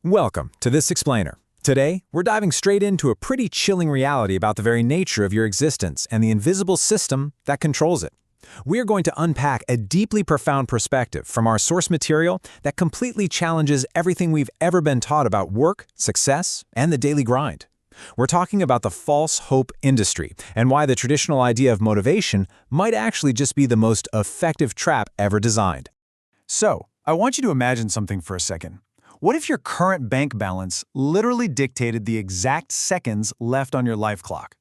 Welcome to This Explainer. Today, we're diving straight into a pretty chilling reality about the very nature of your existence and the invisible system that controls it. We're going to unpack a deeply profound perspective from our source material that completely challenges everything we've ever been taught about work, success, and the daily grind. We're talking about the false hope industry and why the traditional idea of motivation might actually just be the most effective trap ever designed. So, I want you to imagine something for a second. What if your current bank balance literally dictated the exact seconds left on your life clock?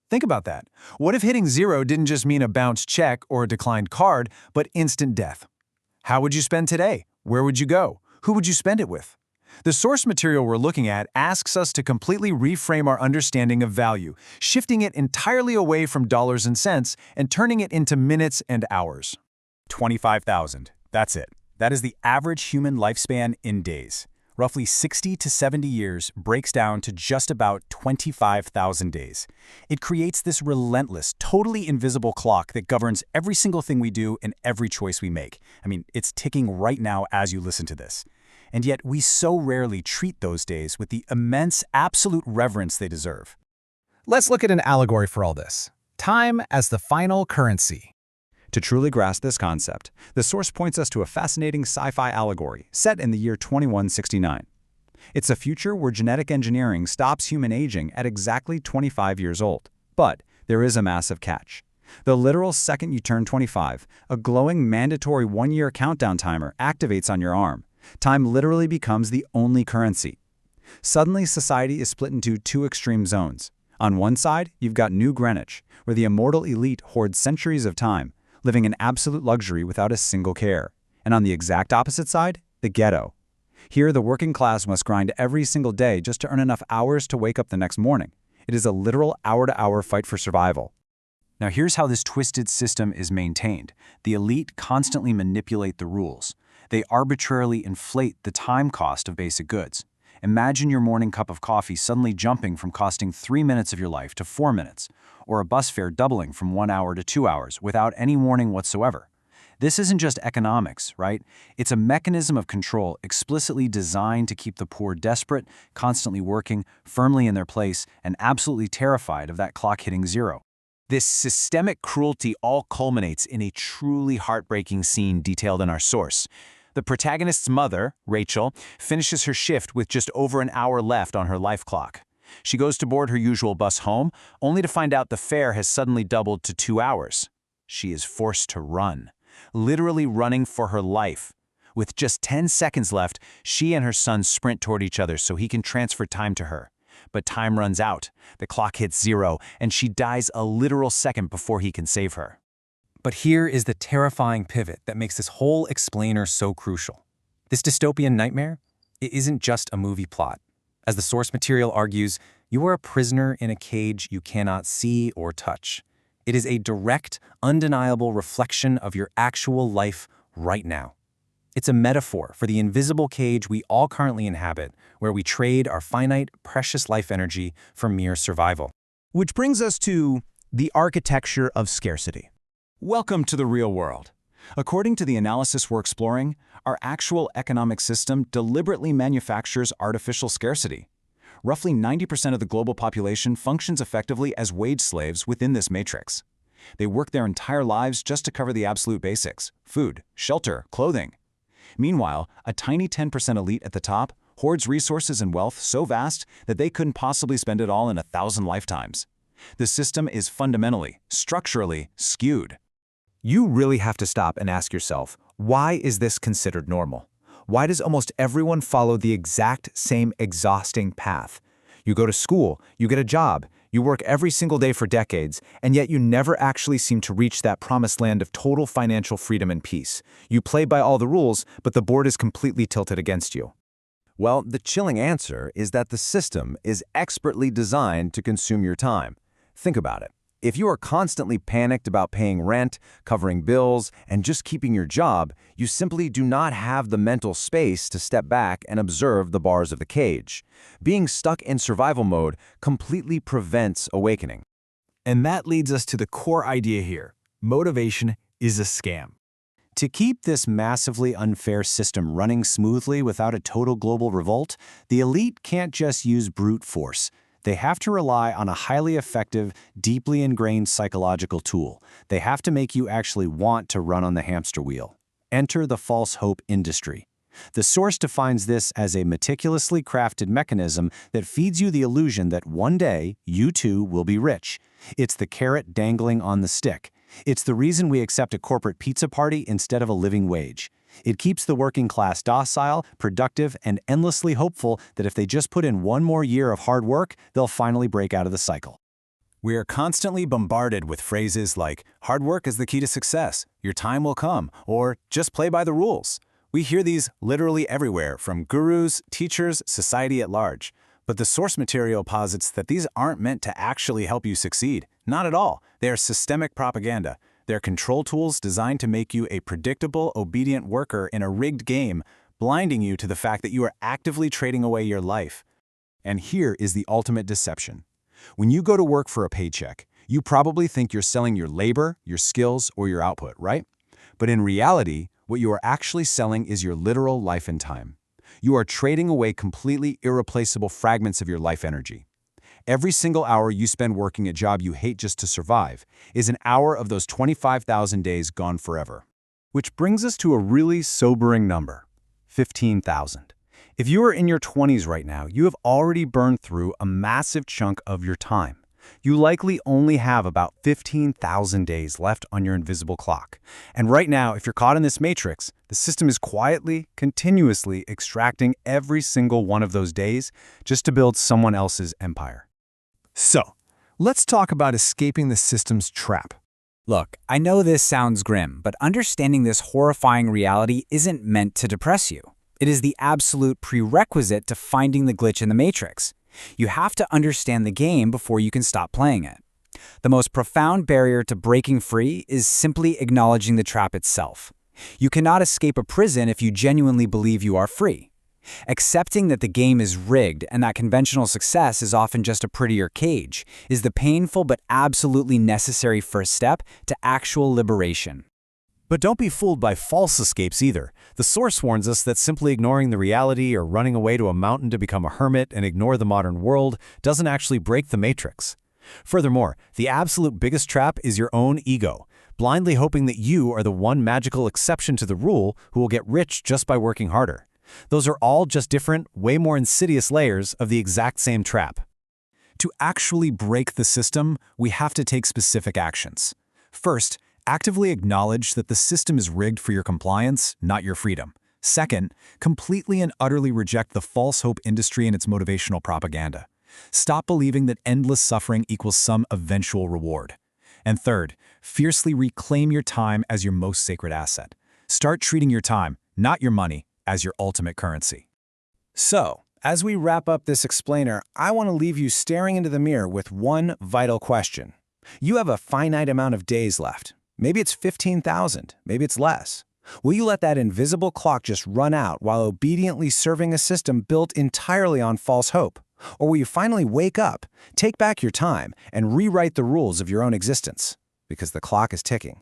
Think about that. What if hitting zero didn't just mean a bounced check or a declined card, but instant death? How would you spend today? Where would you go? Who would you spend it with? The source material we're looking at asks us to completely reframe our understanding of value, shifting it entirely away from dollars and cents and turning it into minutes and hours. 25,000. That's it. That is the average human lifespan in days. Roughly 60 to 70 years breaks down to just about 25,000 days. It creates this relentless, totally invisible clock that governs every single thing we do and every choice we make. I mean, it's ticking right now as you listen to this. And yet we so rarely treat those days with the immense, absolute reverence they deserve. Let's look at an allegory for all this. Time as the final currency. To truly grasp this concept, the source points us to a fascinating sci-fi allegory set in the year 2169. It's a future where genetic engineering stops human aging at exactly 25 years old. But there is a massive catch. The literal second you turn 25, a glowing mandatory one-year countdown timer activates on your arm. Time literally becomes the only currency. Suddenly, society is split into two extreme zones. On one side, you've got New Greenwich, where the immortal elite hoard centuries of time, living in absolute luxury without a single care. And on the exact opposite side, the ghetto. Here, the working class must grind every single day just to earn enough hours to wake up the next morning. It is a literal hour-to-hour fight for survival. Now here's how this twisted system is maintained. The elite constantly manipulate the rules. They arbitrarily inflate the time cost of basic goods. Imagine your morning cup of coffee suddenly jumping from costing 3 minutes of your life to 4 minutes, or a bus fare doubling from 1 hour to 2 hours without any warning whatsoever. This isn't just economics, right? It's a mechanism of control explicitly designed to keep the poor desperate, constantly working, firmly in their place, and absolutely terrified of that clock hitting zero. This systemic cruelty all culminates in a truly heartbreaking scene detailed in our source. The protagonist's mother, Rachel, finishes her shift with just over an hour left on her life clock. She goes to board her usual bus home, only to find out the fare has suddenly doubled to 2 hours. She is forced to run, literally running for her life. With just 10 seconds left, she and her son sprint toward each other so he can transfer time to her. But time runs out, the clock hits zero, and she dies a literal second before he can save her. But here is the terrifying pivot that makes this whole explainer so crucial. This dystopian nightmare, it isn't just a movie plot. As the source material argues, you are a prisoner in a cage you cannot see or touch. It is a direct, undeniable reflection of your actual life right now. It's a metaphor for the invisible cage we all currently inhabit, where we trade our finite, precious life energy for mere survival. Which brings us to the architecture of scarcity. Welcome to the real world. According to the analysis we're exploring, our actual economic system deliberately manufactures artificial scarcity. Roughly 90% of the global population functions effectively as wage slaves within this matrix. They work their entire lives just to cover the absolute basics: food, shelter, clothing. Meanwhile, a tiny 10% elite at the top hoards resources and wealth so vast that they couldn't possibly spend it all in 1,000 lifetimes. The system is fundamentally, structurally skewed. You really have to stop and ask yourself, why is this considered normal? Why does almost everyone follow the exact same exhausting path? You go to school, you get a job, you work every single day for decades, and yet you never actually seem to reach that promised land of total financial freedom and peace. You play by all the rules, but the board is completely tilted against you. Well, the chilling answer is that the system is expertly designed to consume your time. Think about it. If you are constantly panicked about paying rent, covering bills, and just keeping your job, you simply do not have the mental space to step back and observe the bars of the cage. Being stuck in survival mode completely prevents awakening. And that leads us to the core idea here. Motivation is a scam. To keep this massively unfair system running smoothly without a total global revolt, the elite can't just use brute force. They have to rely on a highly effective, deeply ingrained psychological tool. They have to make you actually want to run on the hamster wheel. Enter the false hope industry. The source defines this as a meticulously crafted mechanism that feeds you the illusion that one day you too will be rich. It's the carrot dangling on the stick. It's the reason we accept a corporate pizza party instead of a living wage. It keeps the working class docile, productive, and endlessly hopeful that if they just put in one more year of hard work, they'll finally break out of the cycle. We are constantly bombarded with phrases like, hard work is the key to success, your time will come, or just play by the rules. We hear these literally everywhere from gurus, teachers, society at large. But the source material posits that these aren't meant to actually help you succeed. Not at all. They are systemic propaganda. They're control tools designed to make you a predictable, obedient worker in a rigged game, blinding you to the fact that you are actively trading away your life. And here is the ultimate deception. When you go to work for a paycheck, you probably think you're selling your labor, your skills, or your output, right? But in reality, what you are actually selling is your literal life and time. You are trading away completely irreplaceable fragments of your life energy. Every single hour you spend working a job you hate just to survive is an hour of those 25,000 days gone forever. Which brings us to a really sobering number, 15,000. If you are in your 20s right now, you have already burned through a massive chunk of your time. You likely only have about 15,000 days left on your invisible clock. And right now, if you're caught in this matrix, the system is quietly, continuously extracting every single one of those days just to build someone else's empire. So, let's talk about escaping the system's trap. Look, I know this sounds grim, but understanding this horrifying reality isn't meant to depress you. It is the absolute prerequisite to finding the glitch in the matrix. You have to understand the game before you can stop playing it. The most profound barrier to breaking free is simply acknowledging the trap itself. You cannot escape a prison if you genuinely believe you are free. Accepting that the game is rigged and that conventional success is often just a prettier cage is the painful but absolutely necessary first step to actual liberation. But don't be fooled by false escapes either. The source warns us that simply ignoring the reality or running away to a mountain to become a hermit and ignore the modern world doesn't actually break the matrix. Furthermore, the absolute biggest trap is your own ego, blindly hoping that you are the one magical exception to the rule who will get rich just by working harder. Those are all just different, way more insidious layers of the exact same trap. To actually break the system, we have to take specific actions. First, actively acknowledge that the system is rigged for your compliance, not your freedom. Second, completely and utterly reject the false hope industry and its motivational propaganda. Stop believing that endless suffering equals some eventual reward. And third, fiercely reclaim your time as your most sacred asset. Start treating your time, not your money, as your ultimate currency. So, as we wrap up this explainer, I want to leave you staring into the mirror with one vital question. You have a finite amount of days left. Maybe it's 15,000, maybe it's less. Will you let that invisible clock just run out while obediently serving a system built entirely on false hope? Or will you finally wake up, take back your time, and rewrite the rules of your own existence? Because the clock is ticking.